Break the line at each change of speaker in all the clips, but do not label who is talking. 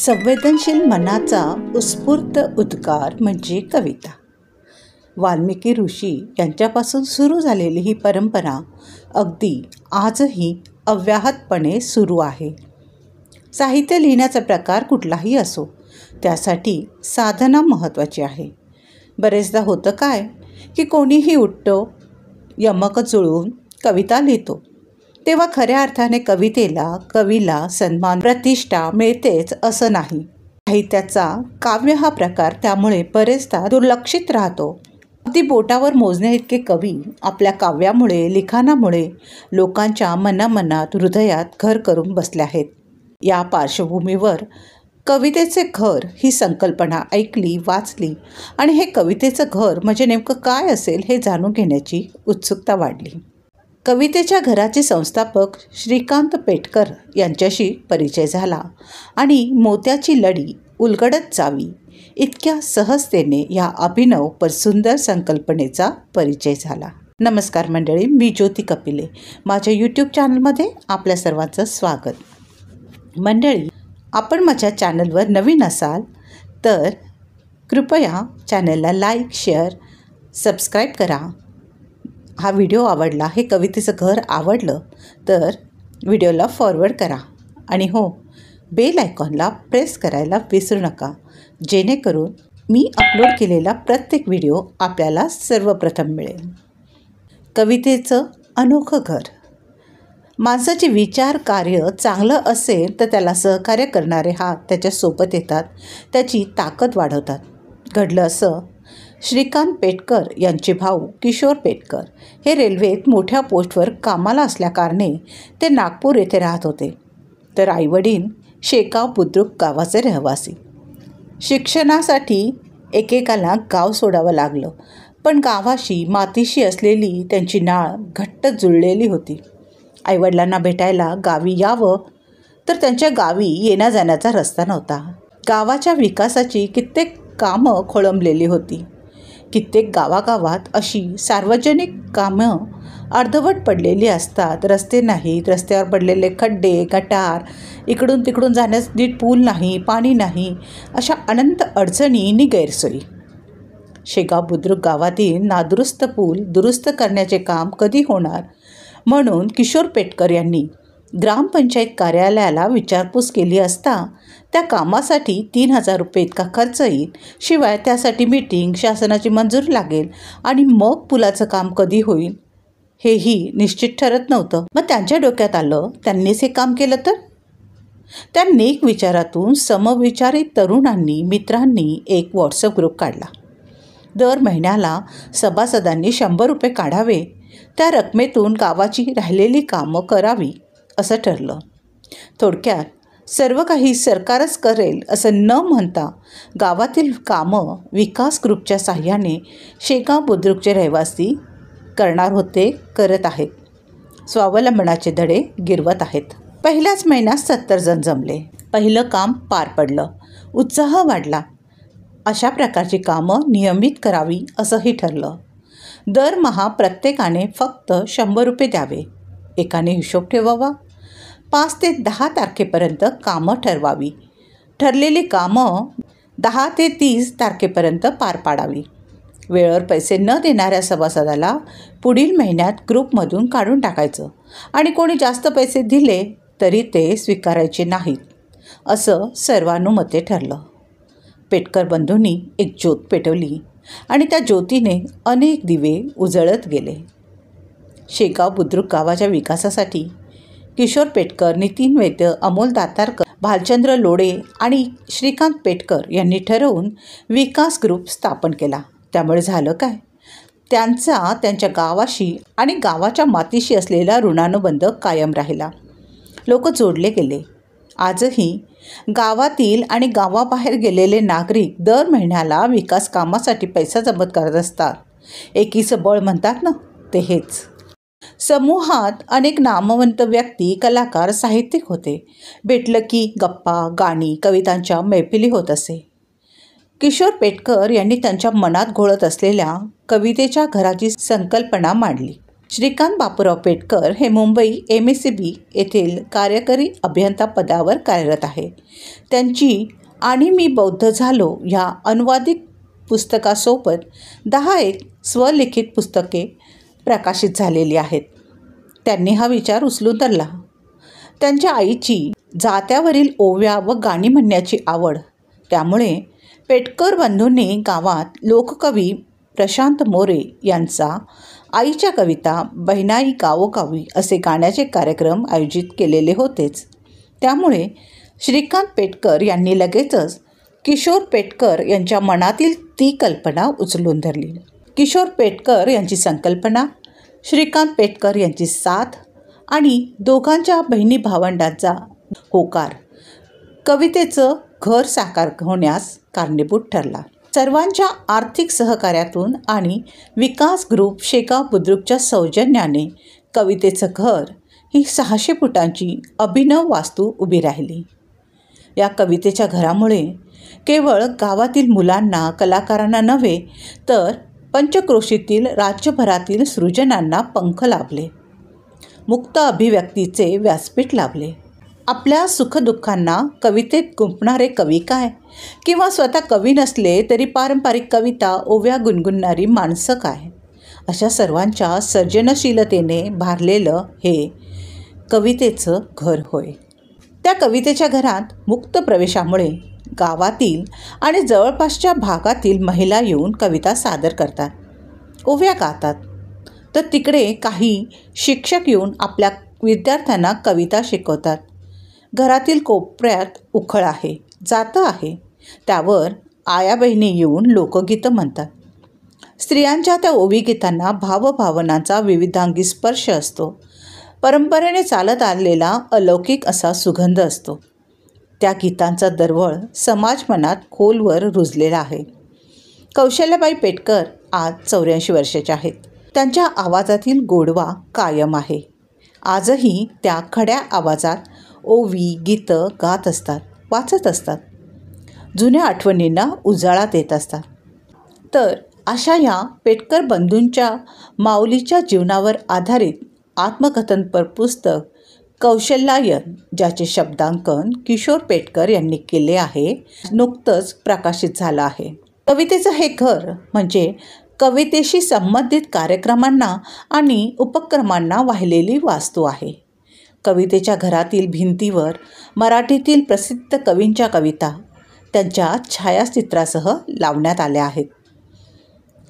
संवेदनशील मनाचा उत्स्फूर्त उद्गार म्हणजे कविता. वाल्मिकी ऋषी यांच्यापासून सुरू झालेली ही परंपरा अगदी आजही अव्याहतपणे सुरू आहे. साहित्य लिहिण्याचा प्रकार कुठलाही असो, त्यासाठी साधना महत्त्वाची आहे. बरेचदा होतं काय की कोणीही उठतो, यमक जुळवून कविता लिहितो, तेव्हा खऱ्या अर्थाने कवीला सन्मान प्रतिष्ठा मिळतेच असं नाही. साहित्याचा काव्य हा प्रकार त्यामुळे बरेचदा दुर्लक्षित राहतो. अगदी बोटावर मोजणे इतके कवी आपल्या काव्यामुळे, लिखाणामुळे लोकांच्या मनात हृदयात घर करून बसले आहेत. या पार्श्वभूमीवर कवितेचे घर ही संकल्पना ऐकली, वाचली आणि हे कवितेचं घर म्हणजे नेमकं काय असेल हे जाणून घेण्याची उत्सुकता वाढली. कवितेच्या घराचे संस्थापक श्रीकांत पेटकर यांच्याशी परिचय झाला आणि मोत्याची लढी उलगडत जावी इतक्या सहजतेने या अभिनव पण सुंदर संकल्पनेचा परिचय झाला. नमस्कार मंडळी, मी ज्योती कपिले. माझ्या यूट्यूब चॅनलमध्ये आपल्या सर्वांचं स्वागत. मंडळी, आपण माझ्या चॅनलवर नवीन असाल तर कृपया चॅनलला लाईक, शेअर, सबस्क्राईब करा. हा व्हिडिओ आवडला, हे कवितेचं घर आवडलं तर व्हिडिओला फॉरवर्ड करा आणि हो, बेल आयकॉनला प्रेस करायला विसरू नका, जेणेकरून मी अपलोड केलेला प्रत्येक व्हिडिओ आपल्याला सर्वप्रथम मिळेल. कवितेचं अनोखं घर. माणसाचे विचार कार्य चांगलं असेल तर त्याला सहकार्य करणारे हात त्याच्यासोबत येतात, त्याची ताकद वाढवतात. घडलं असं. श्रीकांत पेटकर यांचे भाऊ किशोर पेटकर हे रेल्वेत मोठ्या पोस्टवर कामाला असल्याकारणे ते नागपूर येथे राहत होते. तर आईवडील शेगाव बुद्रुक गावाचे रहिवासी. शिक्षणासाठी एकेकाला गाव सोडावं लागलं, पण गावाशी मातीशी असलेली त्यांची नाळ घट्ट जुळलेली होती. आईवडिलांना भेटायला गावी यावं तर त्यांच्या गावी येण्या जाण्याचा रस्ता नव्हता. गावाच्या विकासाची कित्येक कामं खोळंबलेली होती. कित्येक गावागावात अशी सार्वजनिक कामं अर्धवट पडलेली असतात. रस्ते नाहीत, रस्त्यावर पडलेले खड्डे, गटार, इकडून तिकडून जाण्यास नीट पूल नाही, पाणी नाही, अशा अनंत अडचणी आणि गैरसोयी. शेगाव बुद्रुक गावातील नादुरुस्त पूल दुरुस्त करण्याचे काम कधी होणार म्हणून किशोर पेटकर यांनी ग्रामपंचायत कार्यालयाला विचारपूस केली असता त्या कामासाठी 3,000 रुपये इतका खर्च येईल, शिवाय त्यासाठी मीटिंग, शासनाची मंजुरी लागेल आणि मग पुलाचं काम कधी होईल हेही निश्चित ठरत नव्हतं. मग त्यांच्या डोक्यात आलं, त्यांनीच हे काम केलं तर. त्यांनी एक विचारातून समविचारी तरुणांनी, मित्रांनी एक व्हॉट्सअप ग्रुप काढला. दर महिन्याला सभासदांनी 100 रुपये काढावे, त्या रकमेतून गावाची राहिलेली कामं करावी असं ठरलं. थोडक्यात सर्व काही सरकारच करेल असं न म्हणता गावातील कामं विकास ग्रुपच्या साह्याने शेगाव बुद्रुकचे रहिवासी करणार होते, करत आहेत. स्वावलंबनाचे धडे गिरवत आहेत. पहिल्याच महिन्यात 70 जण जमले. पहिलं काम पार पडलं. उत्साह वाढला. अशा प्रकारची कामं नियमित करावी असंही ठरलं. दरमहा प्रत्येकाने फक्त 100 रुपये द्यावे. एकाने हिशोब ठेवावा. 5 ते 10 तारखेपर्यंत कामं ठरवावी. ठरलेली कामं 10 ते 30 तारखेपर्यंत पार पाडावी. वेळेवर पैसे न देणाऱ्या सभासदाला पुढील महिन्यात ग्रुपमधून काढून टाकायचं आणि कोणी जास्त पैसे दिले तरी ते स्वीकारायचे नाहीत असं सर्वानुमते ठरलं. पेटकर बंधूंनी एक ज्योत पेटवली आणि त्या ज्योतीने अनेक दिवे उजळत गेले. शेगाव बुद्रुक गावाच्या विकासासाठी किशोर पेटकर, नितीन वैद्य, अमोल दातारकर, भालचंद्र लोढे आणि श्रीकांत पेटकर यांनी ठरवून विकास ग्रुप स्थापन केला. त्यामुळे झालं काय, त्यांच्या गावाशी आणि गावाच्या मातीशी असलेला ऋणानुबंध कायम राहिला. लोक जोडले गेले. आजही गावातील आणि गावाबाहेर गेलेले नागरिक दर महिन्याला विकास कामासाठी पैसा जमा करत असतात. एकीचं बळ म्हणतात ना, ते हेच. समूहात अनेक नामवंत व्यक्ती, कलाकार, साहित्यिक होते. भेटलं की गप्पा, गाणी, कवितांच्या मैफिली होत असे. किशोर पेटकर यांनी त्यांच्या मनात घोळत असलेल्या कवितेच्या घराची संकल्पना मांडली. श्रीकांत बापूराव पेटकर हे मुंबई MSCB येथील कार्यकारी अभियंता पदावर कार्यरत आहे. त्यांची आणि मी बौद्ध झालो या अनुवादित पुस्तकासोबत 10 स्वलिखित पुस्तके प्रकाशित झालेली आहेत. त्यांनी हा विचार उचलून धरला. त्यांच्या आईची जात्यावरील ओव्या व गाणी म्हणण्याची आवड, त्यामुळे पेटकर बंधूंनी गावात लोककवी प्रशांत मोरे यांचा आईच्या कविता बहिणाई गावोगावी असे गाण्याचे कार्यक्रम आयोजित केलेले होतेच. त्यामुळे श्रीकांत पेटकर यांनी लगेचच किशोर पेटकर यांच्या मनातील ती कल्पना उचलून धरली. किशोर पेटकर यांची संकल्पना, श्रीकांत पेटकर यांची साथ आणि दोघांच्या बहिणी भावंडांचा होकार कवितेचं घर साकार होण्यास कारणीभूत ठरला. सर्वांच्या आर्थिक सहकार्यातून आणि विकास ग्रुप शेगाव बुद्रुकच्या सौजन्याने कवितेचं घर ही 600 फुटांची अभिनव वास्तू उभी राहिली. या कवितेच्या घरामुळे केवळ गावातील मुलांना, कलाकारांना नव्हे तर पंचक्रोशीतील राज्यभरातील सृजनांना पंख लाभले. मुक्त अभिव्यक्तीचे व्यासपीठ लाभले. आपल्या सुखदुःखांना कवितेत गुंफणारे कवी काय, किंवा स्वतः कवी नसले तरी पारंपरिक कविता ओव्या गुणगुणणारी माणसं काय, अशा सर्वांच्या सर्जनशीलतेने भारलेलं हे कवितेचं घर होय. त्या कवितेच्या घरात मुक्त प्रवेशामुळे गावातील आणि जवळपासच्या भागातील महिला येऊन कविता सादर करतात, ओव्या गातात. तर तिकडे काही शिक्षक येऊन आपल्या विद्यार्थ्यांना कविता शिकवतात. घरातील कोपऱ्यात उखळ आहे, जातं आहे, त्यावर आया बहिणी येऊन लोकगीतं म्हणतात. स्त्रियांच्या त्या ओवी गीतांना भावभावनांचा विविधांगी स्पर्श असतो. परंपरेने चालत आलेला अलौकिक असा सुगंध असतो. त्या गीतांचा दरवळ समाज मनात खोलवर रुजलेला आहे. कौशल्याबाई पेटकर आज 84 वर्षाच्या आहेत. त्यांच्या आवाजातील गोडवा कायम आहे. आजही त्या खड्या आवाजात ओवी गीतं गात असतात, वाचत असतात, जुन्या आठवणींना उजाळा देत असतात. तर अशा या पेटकर बंधूंच्या माऊलीच्या जीवनावर आधारित आत्मकथनपर पुस्तक कौशल्यायन, ज्याचे शब्दांकन किशोर पेटकर यांनी केले आहे, नुकतंच प्रकाशित झालं आहे. कवितेचं हे घर म्हणजे कवितेशी संबंधित कार्यक्रमांना आणि उपक्रमांना वाहिलेली वास्तू आहे. कवितेच्या घरातील भिंतीवर मराठीतील प्रसिद्ध कवींच्या कविता त्यांच्या छायाचित्रासह लावण्यात आल्या आहेत.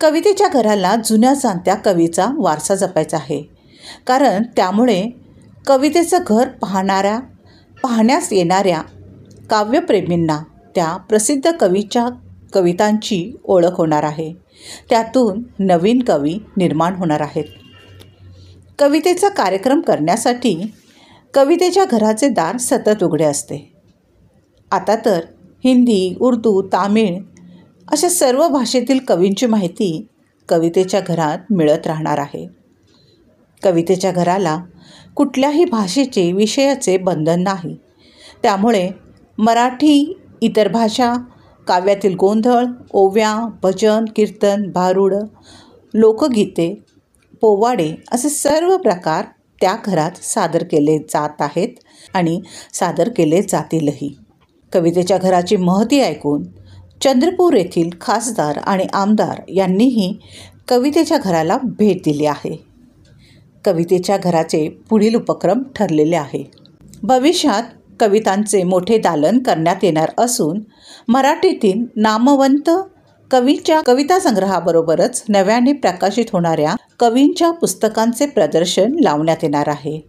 कवितेच्या घराला जुन्या जाणत्या कवीचा वारसा जपायचा आहे, कारण त्यामुळे कवितेचं घर पाहण्यास येणाऱ्या काव्यप्रेमींना त्या प्रसिद्ध कवीच्या कवितांची ओळख होणार आहे. त्यातून नवीन कवी निर्माण होणार आहेत. कवितेचा कार्यक्रम करण्यासाठी कवितेच्या घराचे दार सतत उघडे असते. आता तर हिंदी, उर्दू, तामिळ अशा सर्व भाषेतील कवींची माहिती कवितेच्या घरात मिळत राहणार आहे. कवितेच्या घराला कुठल्याही भाषेचे, विषयाचे बंधन नाही. त्यामुळे मराठी, इतर भाषा, काव्यातील गोंधळ, ओव्या, भजन, कीर्तन, भारुड, लोकगीते, पोवाडे असे सर्व प्रकार त्या घरात सादर केले जात आहेत आणि सादर केले जातीलही. कवितेच्या घराची महती ऐकून चंद्रपूर येथील खासदार आणि आमदार यांनीही कवितेच्या घराला भेट दिली आहे. कवितेच्या घराचे पुढील उपक्रम ठरलेले आहे. भविष्यात कवितांचे मोठे दालन करण्यात येणार असून मराठीतील नामवंत कवीच्या कविता संग्रहाबरोबरच नव्याने प्रकाशित होणाऱ्या कवींच्या पुस्तकांचे प्रदर्शन लावण्यात येणार आहे.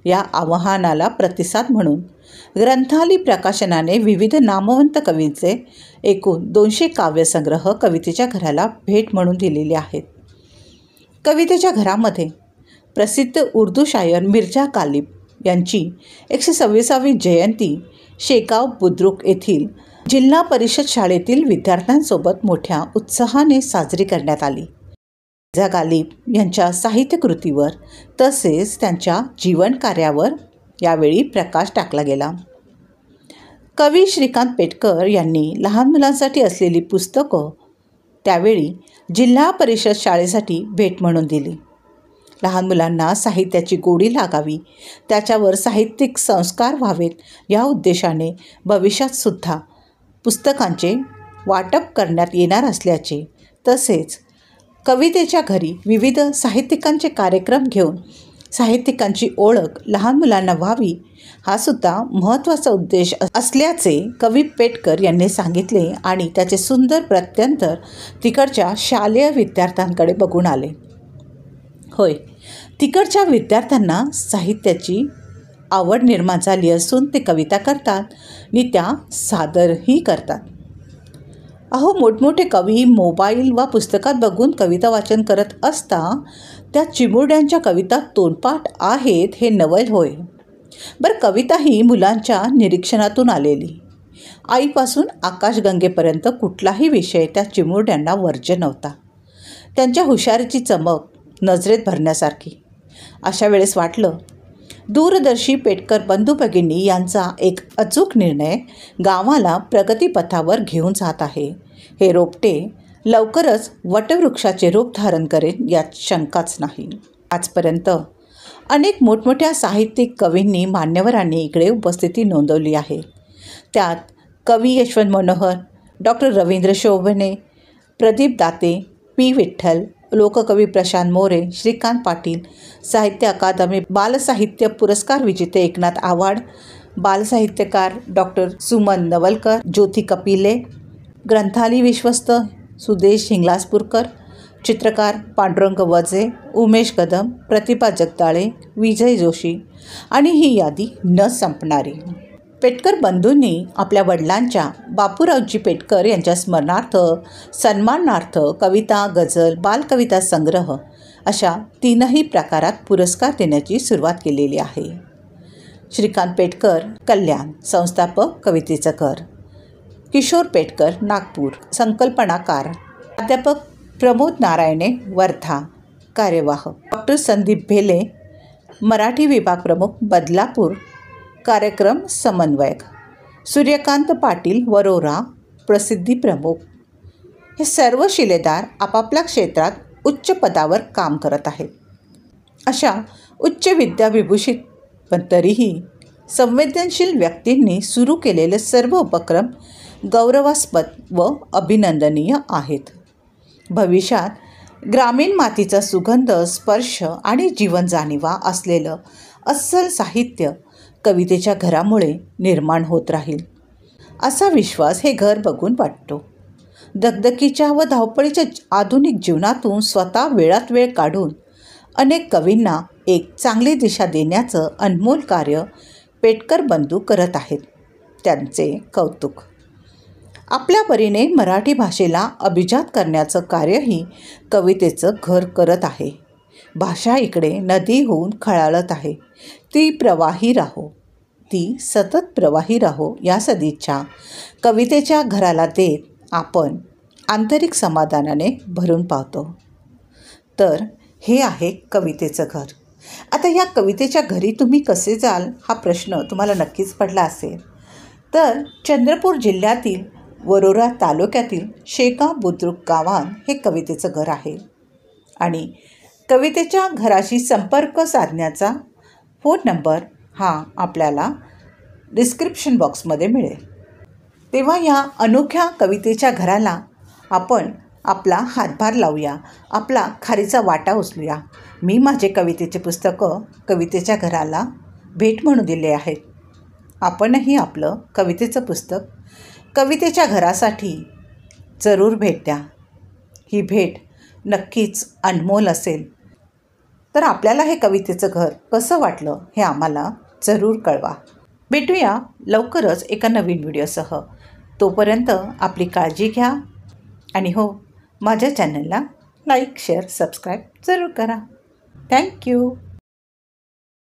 या आवाहनाला प्रतिसाद म्हणून ग्रंथाली प्रकाशनाने विविध नामवंत कवींचे एकूण 200 काव्यसंग्रह कवितेच्या घराला भेट म्हणून दिलेले आहेत. कवितेच्या घरामध्ये प्रसिद्ध उर्दू शायर मिर्झा गालिब यांची 126वी जयंती शेगाव बुद्रुक येथील जिल्हा परिषद शाळेतील विद्यार्थ्यांसोबत मोठ्या उत्साहाने साजरी करण्यात आली. मिर्झा गालिब यांच्या साहित्यकृतीवर तसेच त्यांच्या जीवनकार्यावर यावेळी प्रकाश टाकला गेला. कवी श्रीकांत पेटकर यांनी लहान मुलांसाठी असलेली पुस्तकं त्यावेळी जिल्हा परिषद शाळेसाठी भेट म्हणून दिली. लहान मुलांना साहित्याची गोडी लागावी, त्याच्यावर साहित्यिक संस्कार व्हावेत या उद्देशाने भविष्यात सुद्धा पुस्तकांचे वाटप करण्यात येणार असल्याचे, तसेच कवितेच्या घरी विविध साहित्यिकांचे कार्यक्रम घेऊन साहित्यिकांची ओळख लहान मुलांना व्हावी, हा सुद्धा महत्त्वाचा उद्देश असल्याचे कवी पेटकर यांनी सांगितले आणि त्याचे सुंदर प्रत्यंतर तिकडच्या शालेय विद्यार्थ्यांकडे बघून आले. होय, तिकडच्या विद्यार्थ्यांना साहित्याची आवड निर्माण झाली असून ते कविता करतात आणि त्या सादरही करतात. अहो, मोठमोठे कवी मोबाईल वा पुस्तकात बघून कविता वाचन करत असता त्या चिमुरड्यांच्या कविता तोंडपाठ आहेत हे नवल होय. बरं, कविता ही मुलांच्या निरीक्षणातून आलेली. आईपासून आकाशगंगेपर्यंत कुठलाही विषय त्या चिमुरड्यांना वर्ज्य नव्हता. त्यांच्या हुशारीची चमक नजरेत भरण्यासारखी. अशा वेळेस वाटलं, दूरदर्शी पेटकर बंधू भगिनी यांचा एक अचूक निर्णय गावाला प्रगतीपथावर घेऊन जात आहे. हे रोपटे लवकरच वटवृक्षाचे रूप धारण करेल यात शंकाच नाही. आजपर्यंत अनेक मोठमोठ्या साहित्यिक कवींनी, मान्यवरांनी इकडे उपस्थिती नोंदवली आहे. त्यात कवी यशवंत मनोहर, डॉक्टर रवींद्र शोभने, प्रदीप दाते, पी विठ्ठल, लोककवी प्रशांत मोरे, श्रीकांत पाटील, साहित्य अकादमी बालसाहित्य पुरस्कार विजेते एकनाथ आव्हाड, बालसाहित्यकार डॉक्टर सुमन नवलकर, ज्योती कपिले, ग्रंथाली विश्वस्त सुदेश हिंगलाजपूरकर, चित्रकार पांडुरंग वजे, उमेश कदम, प्रतिभा जगदाळे, विजय जोशी आणि ही यादी न संपणारी. पेटकर बंधूंनी आपल्या वडिलांच्या बापूरावजी पेटकर यांच्या स्मरणार्थ, सन्मानार्थ कविता, गझल, बालकविता संग्रह अशा 3ही प्रकारात पुरस्कार देण्याची सुरुवात केलेली आहे. श्रीकांत पेटकर कल्याण, संस्थापक कवितेचं घर. किशोर पेटकर नागपूर, संकल्पनाकार. प्राध्यापक प्रमोद नारायणे वर्धा, कार्यवाह. डॉक्टर संदीप भेले, मराठी विभाग प्रमुख बदलापूर, कार्यक्रम समन्वयक. सूर्यकांत पाटील वरोरा, प्रसिद्धी प्रमुख. हे सर्व शिलेदार आपापल्या क्षेत्रात उच्च पदावर काम करत आहेत. अशा उच्च विद्याविभूषित पण तरीही संवेदनशील व्यक्तींनी सुरू केलेले सर्व उपक्रम गौरवास्पद व अभिनंदनीय आहेत. भविष्यात ग्रामीण मातीचा सुगंध, स्पर्श आणि जीवन जाणीवा असलेलं अस्सल साहित्य कवितेच्या घरामुळे निर्माण होत राहील, असा विश्वास हे घर बघून वाटतो. दगदगीच्या व धावपळीच्या आधुनिक जीवनातून स्वतः वेळात वेळ काढून अनेक कवींना एक चांगली दिशा देण्याचं अनमोल कार्य पेटकर बंधू करत आहेत. त्यांचे कौतुक. आपल्या परीने मराठी भाषेला अभिजात करण्याचं कार्यही कवितेचं घर करत आहे. भाषा इकडे नदी होऊन खळाळत आहे. ती प्रवाही राहो, ती सतत प्रवाही राहो या सदिच्छा कवितेच्या घराला देत आपण आंतरिक समाधानाने भरून पावतो. तर हे आहे कवितेचं घर. आता या कवितेच्या घरी तुम्ही कसे जाल हा प्रश्न तुम्हाला नक्कीच पडला असेल. तर चंद्रपूर जिल्ह्यातील वरोरा तालुक्यातील शेगाव बुद्रुक गावात हे कवितेचं घर आहे आणि कवितेच्या घराशी संपर्क साधण्याचा फोन नंबर हा आपल्याला डिस्क्रिप्शन बॉक्समध्ये मिळेल. तेव्हा या अनोख्या कवितेच्या घराला आपण आपला हातभार लावूया, आपला खारीचा वाटा उचलूया. मी माझे कवितेचे पुस्तकं कवितेच्या घराला भेट म्हणून दिले आहेत. आपणही आपलं कवितेचं पुस्तक कवितेच्या घरासाठी जरूर भेट द्या. ही भेट नक्कीच अनमोल असेल. तर आपल्याला हे कवितेचं घर कसं वाटलं हे आम्हाला जरूर कळवा. भेटूया लवकरच एका नवीन व्हिडिओसह. तोपर्यंत आपली काळजी घ्या आणि हो, माझ्या चॅनलला लाईक, शेअर, सबस्क्राईब जरूर करा. थँक्यू.